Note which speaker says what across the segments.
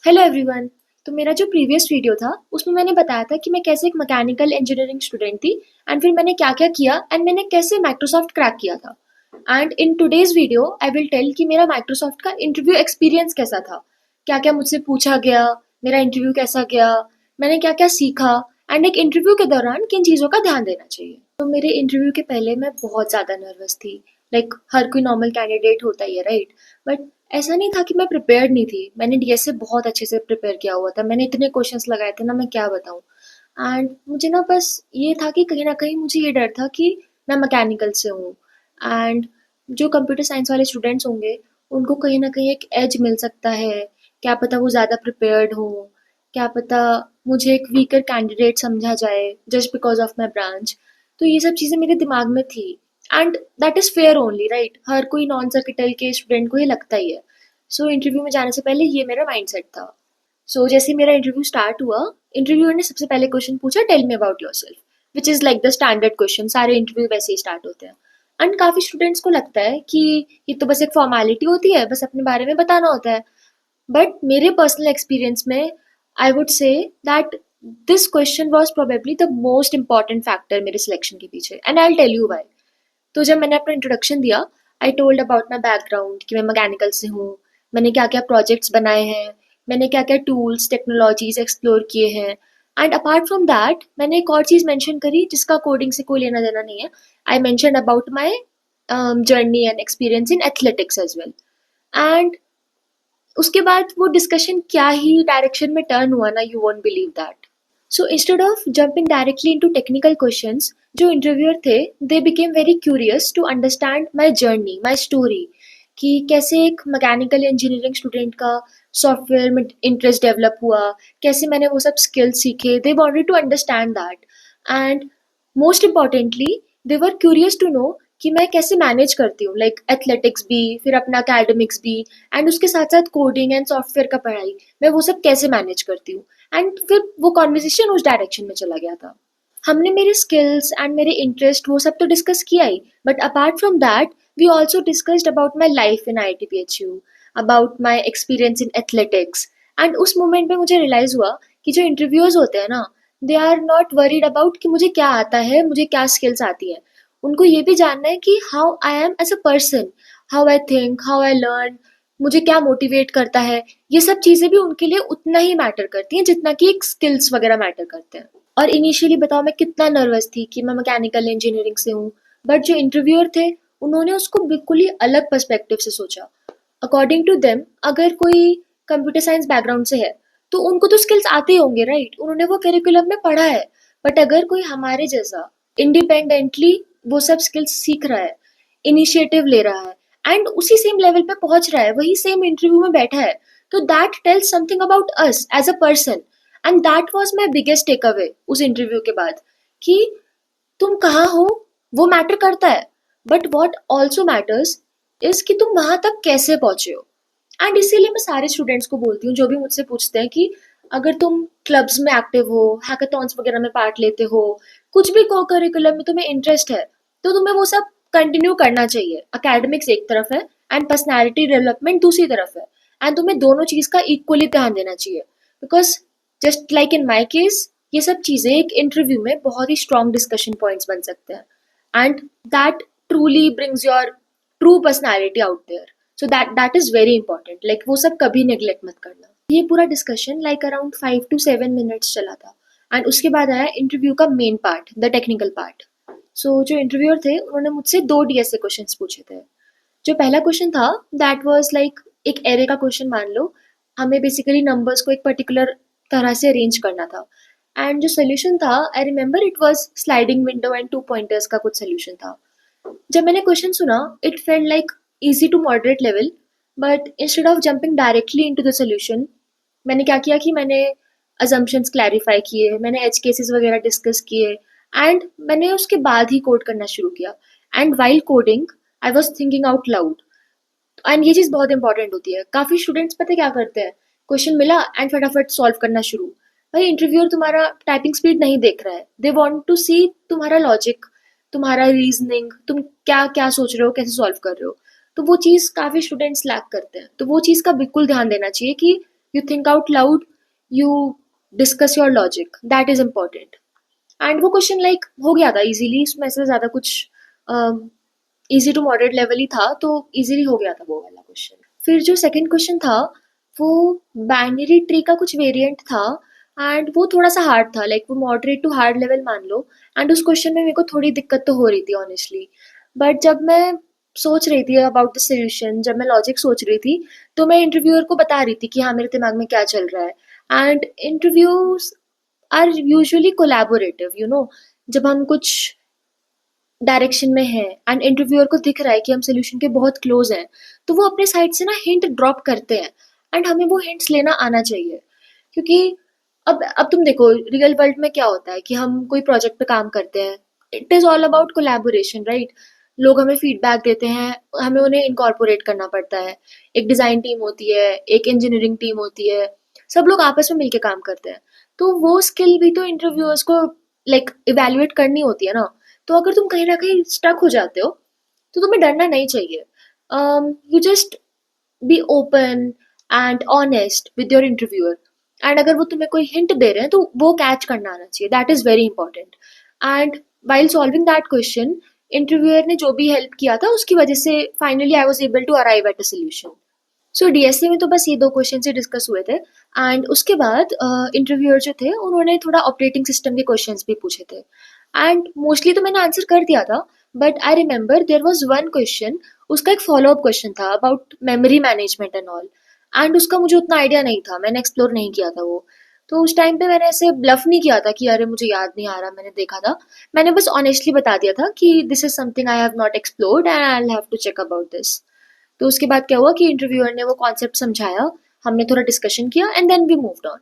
Speaker 1: Hello everyone. तो मेरा जो प्रीवियस वीडियो था उसमें मैंने बताया था कि मैं कैसे एक मैकेनिकल इंजीनियरिंग स्टूडेंट थी एंड फिर मैंने क्या क्या किया एंड मैंने कैसे माइक्रोसॉफ्ट क्रैक किया था। And in today's video I will tell कि मेरा माइक्रोसॉफ्ट का इंटरव्यू एक्सपीरियंस कैसा था, क्या क्या मुझसे पूछा गया, मेरा इंटरव्यू कैसा गया, मैंने क्या क्या सीखा एंड एक इंटरव्यू के दौरान किन चीज़ों का ध्यान देना चाहिए। तो मेरे इंटरव्यू के पहले मैं बहुत ज़्यादा नर्वस थी। हर कोई नॉर्मल कैंडिडेट होता ही है, राइट? बट ऐसा नहीं था कि मैं प्रिपेयर्ड नहीं थी। मैंने डीएस से बहुत अच्छे से प्रिपेयर किया हुआ था। मैंने इतने क्वेश्चंस लगाए थे ना, मैं क्या बताऊँ। एंड मुझे ना बस ये था कि कहीं न कहीं मुझे ये डर था कि मैं मैकेनिकल से हूँ एंड जो कंप्यूटर साइंस वाले स्टूडेंट्स होंगे, उनको कहीं न कहीं एक एज मिल सकता है। क्या पता वो ज़्यादा प्रिपेयर्ड हों, क्या पता मुझे एक वीकर कैंडिडेट समझा जाए just because of my branch. तो ये सब चीज़ें मेरे दिमाग में थी and that is fair only, right? हर कोई नॉन सर्किटल के स्टूडेंट को ये लगता ही है। सो इंटरव्यू में जाने से पहले ये मेरा माइंडसेट था। सो जैसे ही मेरा इंटरव्यू स्टार्ट हुआ, इंटरव्यूअर ने सबसे पहले क्वेश्चन पूछा, tell me about yourself, which is like the standard question. सारे इंटरव्यू वैसे ही स्टार्ट होते हैं। एंड काफ़ी स्टूडेंट्स को लगता है कि ये तो बस एक फॉर्मेलिटी होती है, बस अपने बारे में बताना होता है। बट मेरे पर्सनल एक्सपीरियंस में I would say that this question was probably the most important factor मेरे सिलेक्शन के पीछे and I will tell you why. तो जब मैंने अपना इंट्रोडक्शन दिया, I told about my background कि मैं मैकेनिकल से हूँ, मैंने क्या क्या प्रोजेक्ट्स बनाए हैं, मैंने क्या क्या टूल्स टेक्नोलॉजीज एक्सप्लोर किए हैं। एंड अपार्ट फ्रॉम दैट मैंने एक और चीज़ मेंशन करी जिसका कोडिंग से कोई लेना देना नहीं है। I mention about my journey and experience in athletics as well. And उसके बाद वो डिस्कशन क्या ही डायरेक्शन में टर्न हुआ ना, you won't believe that. So instead of jumping directly into technical questions, जो इंटरव्यूअर थे they became very curious to understand my journey, my story, कि कैसे एक मैकेनिकल इंजीनियरिंग स्टूडेंट का सॉफ्टवेयर में इंटरेस्ट डेवलप हुआ, कैसे मैंने वो सब स्किल्स सीखे। They wanted to understand that and most importantly they were curious to know कि मैं कैसे मैनेज करती हूँ, एथलेटिक्स भी, फिर अपना एकेडमिक्स भी एंड उसके साथ साथ कोडिंग एंड सॉफ्टवेयर का पढ़ाई, मैं वो सब कैसे मैनेज करती हूँ। एंड फिर वो कॉन्वर्सेशन उस डायरेक्शन में चला गया था। हमने मेरे स्किल्स एंड मेरे इंटरेस्ट वो सब तो डिस्कस किया ही, but apart from that we also discussed about my life in IITPHU, about my experience in athletics. And उस मोमेंट में मुझे रियलाइज हुआ कि जो इंटरव्यूअर्स होते हैं ना, they are not worried about कि मुझे क्या आता है, मुझे क्या स्किल्स आती है। उनको ये भी जानना है कि how I am as a person, how I think, how I learn, मुझे क्या मोटिवेट करता है। ये सब चीज़ें भी उनके लिए उतना ही मैटर करती हैं जितना कि एक स्किल्स वगैरह मैटर करते हैं। और इनिशियली बताओ मैं कितना नर्वस थी कि मैं मैकेनिकल इंजीनियरिंग से हूँ, बट जो इंटरव्यूअर थे उन्होंने उसको बिल्कुल ही अलग पर्सपेक्टिव से सोचा। अकॉर्डिंग टू देम, अगर कोई कंप्यूटर साइंस बैकग्राउंड से है तो उनको तो स्किल्स आते ही होंगे, राइट? उन्होंने वो करिकुलम में पढ़ा है। बट अगर कोई हमारे जैसा इंडिपेंडेंटली वो सब स्किल्स सीख रहा है, इनिशिएटिव ले रहा है एंड उसी सेम लेवल पे पहुंच रहा है, वही सेम इंटरव्यू में बैठा है, तो that tells something about us as a person. And that was my biggest take away उस इंटरव्यू के बाद, कि तुम कहाँ हो वो मैटर करता है, but what also matters is कि तुम वहां तक कैसे पहुंचे हो। एंड इसीलिए मैं सारे स्टूडेंट्स को बोलती हूँ जो भी मुझसे पूछते हैं कि अगर तुम क्लब्स में एक्टिव हो, हैकाथॉन्स वगैरह में पार्ट लेते हो, कुछ भी को करिकुलम में तुम्हें इंटरेस्ट है, तो तुम्हें वो सब कंटिन्यू करना चाहिए। एकेडमिक्स एक तरफ है एंड पर्सनैलिटी डेवलपमेंट दूसरी तरफ है, एंड तुम्हें दोनों चीज का इक्वली ध्यान देना चाहिए। Because just like in my case, ये सब चीजें एक इंटरव्यू में बहुत ही स्ट्रॉन्ग डिस्कशन पॉइंट्स बन सकते हैं and that truly brings your true personality out there. So that is very important, वो सब कभी नेग्लेक्ट मत करना। ये पूरा डिस्कशन अराउंड 5 to 7 मिनट्स चला था एंड उसके बाद आया इंटरव्यू का main part, the technical part. So जो इंटरव्यूअर थे उन्होंने मुझसे दो डीएसए क्वेश्चंस पूछे थे। जो पहला क्वेश्चन था दैट वाज एक एरे का क्वेश्चन मान लो, हमें बेसिकली नंबर्स को एक पर्टिकुलर तरह से अरेंज करना था। एंड जो सोल्यूशन था, I remember it was sliding window and 2 pointers का कुछ सोल्यूशन था। जब मैंने क्वेश्चन सुना, it felt easy to moderate level, but instead of jumping directly into the solution, मैंने क्या किया कि मैंने assumptions clarify किए, मैंने edge cases वगैरह discuss किए एंड मैंने उसके बाद ही कोड करना शुरू किया। And while coding I was thinking out loud। And ये चीज़ बहुत इंपॉर्टेंट होती है। काफ़ी स्टूडेंट्स पता है क्या करते हैं, क्वेश्चन मिला एंड फटाफट सॉल्व करना शुरू। भाई इंटरव्यूअर तुम्हारा टाइपिंग स्पीड नहीं देख रहा है, दे वांट टू सी तुम्हारा लॉजिक, तुम्हारा रीजनिंग, तुम क्या क्या सोच रहे हो, कैसे सॉल्व कर रहे हो। तो वो चीज़ काफ़ी स्टूडेंट्स लैक करते हैं, तो वो चीज़ का बिल्कुल ध्यान देना चाहिए कि you think out loud, you discuss your logic. That is important. And वो क्वेश्चन लाइक हो गया था इजीली, इसमें से ज़्यादा कुछ इजी टू मॉडरेट लेवल ही था, तो इजीली हो गया था वो वाला क्वेश्चन. फिर जो सेकंड क्वेश्चन था वो बाइनरी ट्री का कुछ वेरिएंट था एंड वो थोड़ा सा हार्ड था, लाइक वो मॉडरेट टू हार्ड लेवल मान लो. एंड उस क्वेश्चन में मेरे को थोड़ी दिक्कत तो हो रही थी ऑनेस्टली. बट जब मैं सोच रही थी अबाउट द सोल्यूशन, जब मैं लॉजिक सोच रही थी, तो मैं इंटरव्यूअर को बता रही थी कि हाँ मेरे दिमाग में क्या चल रहा है. And interviews are usually collaborative, you know. जब हम कुछ डायरेक्शन में हैं एंड इंटरव्यूअर को दिख रहा है कि हम सोल्यूशन के बहुत क्लोज हैं, तो वो अपने साइड से ना हिंट ड्रॉप करते हैं एंड हमें वो हिंट्स लेना आना चाहिए. क्योंकि अब तुम देखो रियल वर्ल्ड में क्या होता है कि हम कोई प्रोजेक्ट पे काम करते हैं. It is all about collaboration, right. लोग हमें फीडबैक देते हैं, हमें उन्हें इनकॉर्पोरेट करना पड़ता है. एक डिजाइन टीम होती है, एक इंजीनियरिंग टीम होती है, सब लोग आपस में मिलके काम करते हैं. तो वो स्किल भी तो इंटरव्यूअर्स को लाइक इवेल्युएट करनी होती है ना. तो अगर तुम कहीं ना कहीं स्टक हो जाते हो तो तुम्हें डरना नहीं चाहिए. You just be open and honest with your interviewer. And अगर वो तुम्हें कोई हिंट दे रहे हैं तो वो कैच करना आना चाहिए. That is very important. And while solving that question, interviewer ने जो भी हेल्प किया था उसकी वजह से finally I was able to arrive at a solution. So DSC में तो बस ये दो क्वेश्चन ही डिस्कस हुए थे. एंड उसके बाद इंटरव्यूअर जो थे उन्होंने थोड़ा ऑपरेटिंग सिस्टम के क्वेश्चंस भी पूछे थे. एंड मोस्टली तो मैंने आंसर कर दिया था, but I remember there was one question, उसका एक फॉलो अप क्वेश्चन था about memory management and all. And उसका मुझे उतना आइडिया नहीं था, मैंने एक्सप्लोर नहीं किया था वो. तो उस टाइम पे मैंने ऐसे ब्लफ नहीं किया था कि अरे मुझे याद नहीं आ रहा, मैंने देखा था. मैंने बस ऑनेस्टली बता दिया था कि this is something I have not explored and I will have to check about this. तो उसके बाद क्या हुआ कि इंटरव्यूअर ने वो कॉन्सेप्ट समझाया, हमने थोड़ा डिस्कशन किया and then we moved on.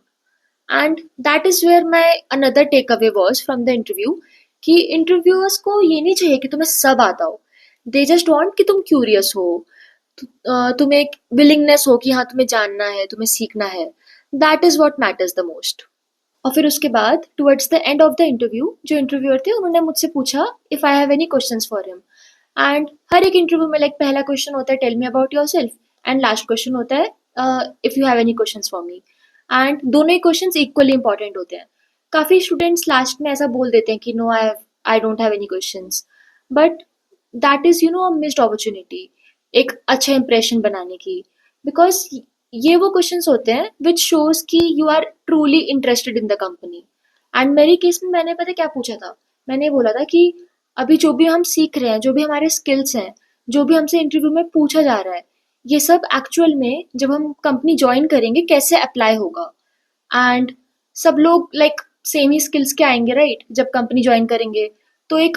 Speaker 1: And that is where my another take away was from the interview, कि इंटरव्यूअर्स को ये नहीं चाहिए कि तुम्हें सब आता हो. दे जस्ट वॉन्ट कि तुम क्यूरियस हो, तुम्हें एक विलिंगनेस हो कि हाँ तुम्हें जानना है, तुम्हें सीखना है. That is what matters the most. और फिर उसके बाद towards the end of the interview जो इंटरव्यूअर थे उन्होंने मुझसे पूछा if I have any questions for him. And हर एक इंटरव्यू में लाइक पहला क्वेश्चन होता है tell me about yourself and last question होता है if you have any questions for me. And दोनों ही क्वेश्चंस इक्वली इंपॉर्टेंट होते हैं. काफी स्टूडेंट्स लास्ट में ऐसा बोल देते हैं कि no I don't have any questions. But that is you know a missed opportunity एक अच्छा इंप्रेशन बनाने की. बिकॉज ये वो क्वेश्चंस होते हैं विच शोज कि you are truly interested in the company. And मेरे केस में मैंने पता क्या पूछा था, मैंने बोला था कि अभी जो भी हम सीख रहे हैं, जो भी हमारे स्किल्स हैं, जो भी हमसे इंटरव्यू में पूछा जा रहा है, ये सब एक्चुअल में जब हम कंपनी ज्वाइन करेंगे कैसे अप्लाई होगा. एंड सब लोग लाइक सेम ही स्किल्स के आएंगे, राइट, जब कंपनी ज्वाइन करेंगे. तो एक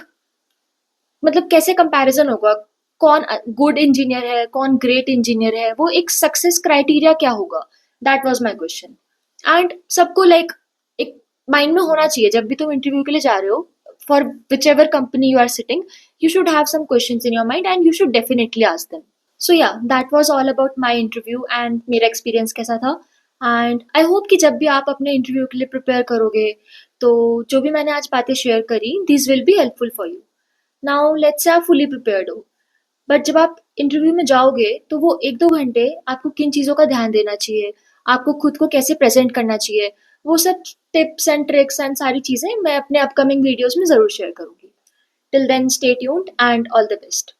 Speaker 1: मतलब कैसे कंपैरिजन होगा, कौन गुड इंजीनियर है, कौन ग्रेट इंजीनियर है, वो एक सक्सेस क्राइटेरिया क्या होगा. That was my question. And सबको लाइक एक माइंड में होना चाहिए जब भी तुम इंटरव्यू के लिए जा रहे हो, for whichever company you are sitting, you should have some questions in your mind and you should definitely ask them. So yeah, that was all about my interview and मेरा experience कैसा था. And I hope कि जब भी आप अपने interview के लिए प्रिपेयर करोगे तो जो भी मैंने आज बातें शेयर करी, these will be helpful for you. Now let's say आप fully prepared हो, बट जब आप इंटरव्यू में जाओगे तो वो 1-2 घंटे आपको किन चीज़ों का ध्यान देना चाहिए, आपको खुद को कैसे प्रेजेंट करना चाहिए, वो सब टिप्स एंड ट्रिक्स एंड सारी चीज़ें मैं अपने अपकमिंग वीडियोस में ज़रूर शेयर करूँगी. Till then, stay tuned and all the best.